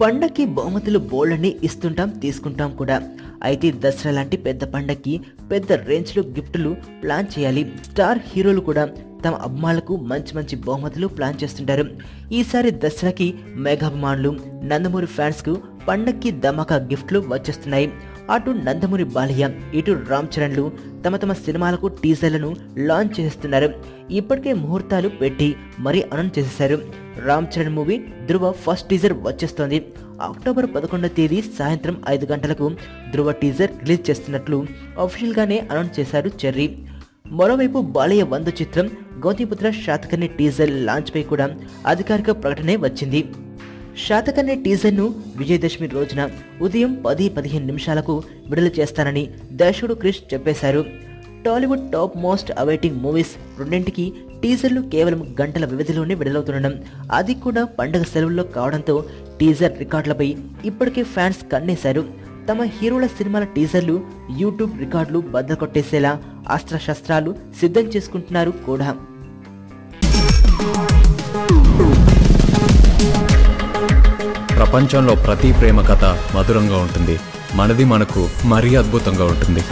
పండక్కి బహుమతులు బోల్డ్ని ఇస్తుంటాం తీసుకుంటాం కూడా. అయితే దసరా లాంటి పెద్ద పండక్కి పెద్ద రేంజ్లో గిఫ్టులు ప్లాన్ చేయాలి. స్టార్ హీరోలు కూడా తమ అభిమానులకు మంచి మంచి బహుమతులు ప్లాన్ చేస్తుంటారు. ఈసారి దసరాకి మెగాభిమానులు నందమూరి ఫ్యాన్స్కు పండక్కి ధమాకా గిఫ్ట్లు వచ్చేస్తున్నాయి. అటు నందమూరి బాలయ్య ఇటు రామ్ చరణ్లు తమ తమ సినిమాలకు టీజర్లను లాంచ్ చేస్తున్నారు. ఇప్పటికే ముహూర్తాలు పెట్టి మరీ అనౌన్స్ చేసేశారు. రామ్ చరణ్ మూవీ ధృవ ఫస్ట్ టీజర్ వచ్చేస్తోంది. అక్టోబర్ 11వ తేదీ సాయంత్రం 5 గంటలకు ధృవ టీజర్ రిలీజ్ చేస్తున్నట్లు అఫీషియల్గానే అనౌన్స్ చేశారు చెర్రీ. మరోవైపు బాలయ్య 100 చిత్రం గౌతమిపుత్ర శాతకర్ణి టీజర్ లాంచ్ పై కూడా అధికారిక ప్రకటనే వచ్చింది. శాతకర్ణి టీజర్ను విజయదశమి రోజున ఉదయం 10-15 నిమిషాలకు విడుదల చేస్తానని దర్శకుడు క్రిష్ చెప్పేశారు. Tollywood top most awaiting movies రెండింటికి టీజర్లు కేవలం గంటల వ్యవధిలోనే విడుదలవుతుండడం, అది కూడా పండగ సెలవుల్లో కావడంతో టీజర్ రికార్డులపై ఇప్పటికే ఫ్యాన్స్ కన్నేశారు. తమ హీరోల సినిమాల టీజర్లు యూట్యూబ్ రికార్డులు బద్దలు కొట్టేసేలా అస్త్రశస్త్రాలు సిద్ధం చేసుకుంటున్నారు కూడా. ప్రపంచంలో ప్రతి ప్రేమ కథ మధురంగా ఉంటుంది. మనది మనకు మరీ అద్భుతంగా ఉంటుంది.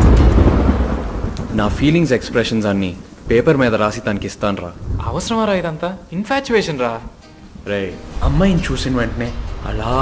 నా ఫీలింగ్స్ ఎక్స్ప్రెషన్స్ అన్ని పేపర్ మీద రాసి తనకి ఇస్తాను రా. అవసరమా రా ఇదంతా? ఇన్ఫాచ్యుయేషన్ రా. రే, అమ్మాయిని చూసిన వెంటనే అలా